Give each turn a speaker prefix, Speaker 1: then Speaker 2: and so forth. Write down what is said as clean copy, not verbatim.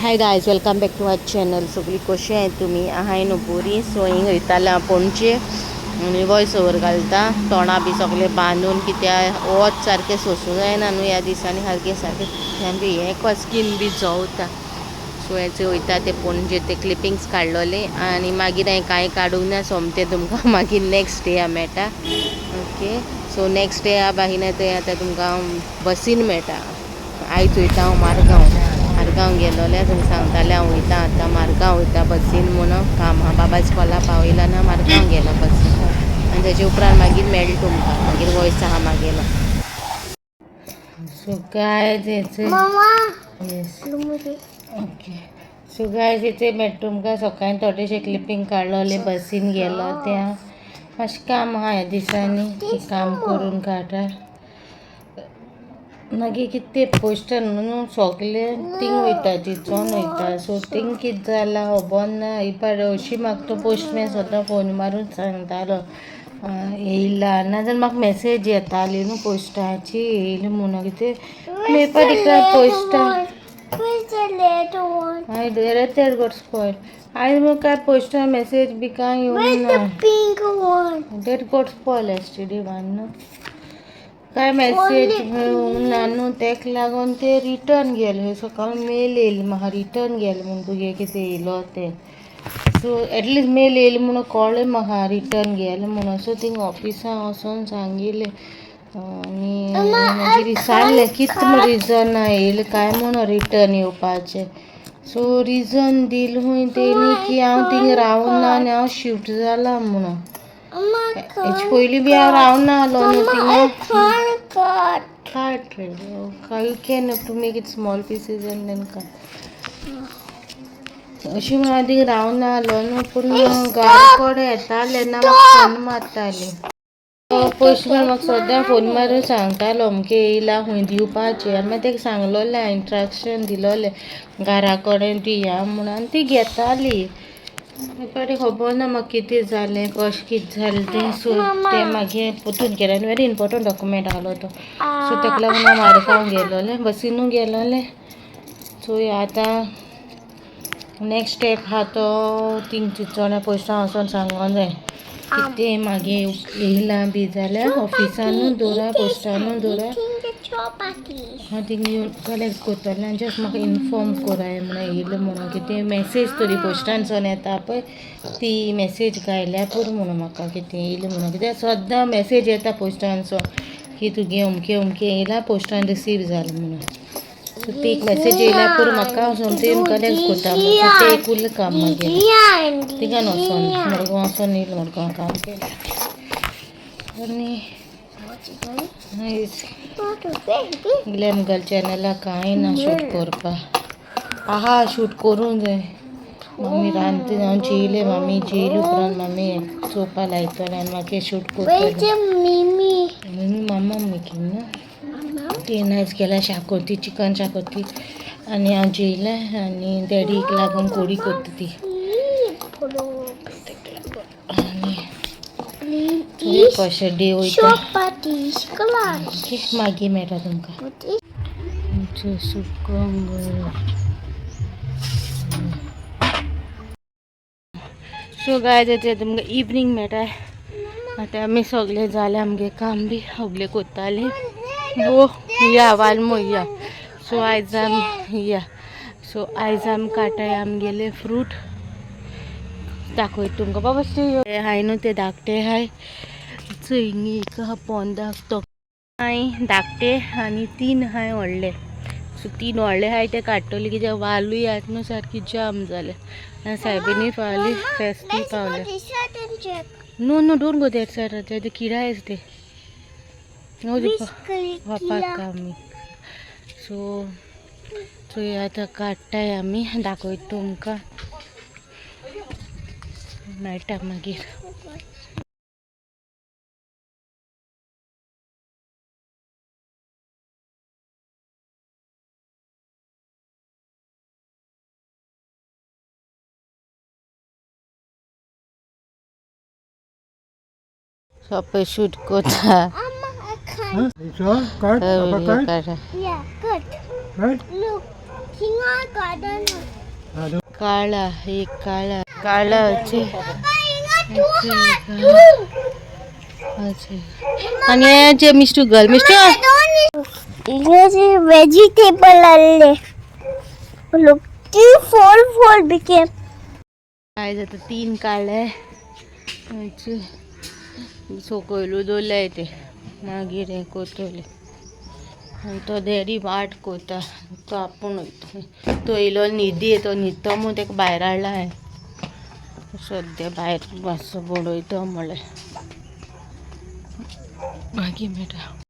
Speaker 1: High guys, welcome back to our channel. सगळी कशी आहे तुम्ही? हाय न्हू बरी. सो हिंग वयताले पणजे आनी वॉयस ओवर घालता. तोंडां बी सगळे बांदून कित्याक वच सारकें सोसूं जायना न्हू ह्या दिसांनी सारकें सारकें बी हें स्कीन बी जळटा. सो हेचे वयता ते पणजे ते क्लिपिंग्स काडलोले आनी मागीर हांवें कांय काडूंक ना. सोमतें तुमकां मागीर नेक्स्ट डे मेळटा. ओके, सो नेक्स्ट डे बाहिना ते आतां तुमकां बसीन मेळटा. आयज वयता हांव मारगांव गेलोले. थंय सांगतालें हांव वयता आतां मारगांव वयता बसीन म्हणून. काम आहा बाबा इस्कॉला पावयला ना, मारगांव गेला बसीन. आनी तेजे उपरांत मागीर मेळटा तुमकां. मागीर वॉयस आहा मागेलो. सो गायज हेचे ओके, सो गायज हेचे मेळटा तुमकां. सकाळीं थोडेशे क्लिपींग काडलोले बसीन गेलो त्या. मातशें काम आहा ह्या दिसांनी, काम करून काडटा. मागीर कितें पोस्टान न्हू सगळें थिंग वयता, चिंचोन वयता. सो थिंग कितें जाला खबर ना. इपार अशी म्हाका तो पोस्टमॅन सद्दां फोन मारून सांगतालो येयला, नाजाल्यार म्हाका मॅसेज येताली न्हू पोस्टाची येयला म्हणून. कितें पेपर इकरा पोस्टान that got spoiled. I don't काय पोस्टान मॅसेज बी कांय येवंक ना. That got spoiled yesterday one. काय मॅसेज ना न्हू, तेका लागून ते रिटर्न गेले. सकाळ मेल येयली म्हाका रिटर्न गेले म्हणून. तुगे कितें येयलो ते. सो एटलिस्ट मेल येयली म्हणून कळ्ळें म्हाका रिटर्न गेले म्हणून. सो थिंग ऑफिसान वचोन सांगिल्लें आनी मागीर विचारलें कितें रिजन येयलें काय म्हणून रिटर्न येवपाचें. सो रिजन दिलें खूंय तेणी की हांव थिंग रावना आनी हांव शिफ्ट जाला म्हणून. हेचे पयलीं बी हांव रावना आहलो न्हू थिंगा. Cut ray. You can to make it small pieces and then cut. अशी म्हणून हांव थिंग रावना आहलो न्हू. पूण घरा कडेन येताले ना म्हाका फोन मारताली. पोस्टमॅन म्हाका सद्दां फोन मारून सांगतालो अमकें येयला खूंय दिवपाचें. आनी मागीर तेका सांगलोलें हांवें इंस्ट्रक्शन दिलोलें घरा कडेन दिया म्हणून. आनी ती घेताली. बरें खबर ना म्हाका कितें जालें, कशें कितें जालें तें. सो तें मागीर पोतून केलें. व्हेरी इम्पोर्टंट डॉक्युमेंट आहलो तो. सो तेका लागून हांव मारगांव गेलोलें, बसीनूच गेलोलें. सो आतां नेक्स्ट स्टेप आहा तो थिंग चिंचोण्या पोस्टान वचोन सांगूंक जाय कितें मागीर येयला बी जाल्यार ऑफिसानूच दवरा, पोस्टानूच दवरा. हांव थिंग येवन कलेक्ट करतलें आनी जस्ट म्हाका इन्फॉर्म कोराय म्हणून येयलें म्हणून. कितें मॅसेज तरी पोस्टानसून येता पळय ती मॅसेज घायल्या पुरो म्हणून म्हाका कितें येयलें म्हणून. कित्याक सद्दां मॅसेज येता पोस्टानसून की तुगे अमकें अमकें येयलां, पोस्टान रिसीव जालें म्हणून. सो ती एक मॅसेज येयल्या पुरो म्हाका सोमतें येवन कलेक्ट करता म्हणून. सो तें एक उरलें काम मागीर थिंगान वचोन मडगांव वचोन येयलें, मडगांव काम केलें. आनी ग्लॅमगर्ल चॅनलाक कांय ना शूट करपाक. आहा शूट करूंक जाय. मम्मी रांदता हांव जेयलें, मम्मी जेयले उपरांत मम्मी चोवपा लायतलें आनी मागीर शूट करतलें. मम्मी मम्मा मेकींग ना. तीन आयज केल्या शाकोती, चिकन शाकोती. आनी हांव जेयलें आनी डॅडीक लागून कोडी करता ती. आनी कशें डे वयता मागीर मेळटा तुमकां. सो गायज येते तुमकां इवनिंग मेळटा. आतां आमी सगळे जालें आमगे काम बी सगळे कोत्तालीं. हो या वालमो या. सो आयज या. सो आयज आमी काटाय आमगेले फ्रूट. दाखयता तुमकां बाबा. ते हाय न्हू ते धाकटे हाय. चोय एक आहा पोंदाक तो हाय धाकटे आनी 3 हाय व्हडले. सो 3 व्हडले हाय ते काडटले कित्याक वालूय आहात न्हू सारकी जाम जाले. आनी सायबीनूय पावली, फेस्ती पावले. No no don't go that side. ते किडा आयज ते वापाक आमी. सो चोय आतां काडटाय आमी, दाखयता तुमकां मेळटा मागीर. सपय शूट करता.
Speaker 2: Cut? Yeah, good. Right? Look.
Speaker 1: काळा एक काळा काळा अच्छे आणि जे मिस्टर गर्ल मिस्टर
Speaker 2: वेजिटेबल अल्ले look 4 became
Speaker 1: काय जातं 3 काढले सोकोयलू दोले ते मागीर हे कोतोले आणि तो देरी वाट कोता तो आपण तो इलो निधी येतो न्हिदतो म्हणून ताका भायर हाडला हांवें सद्या भायर मातसो बडयतो म्हणलें मागीर मेळटा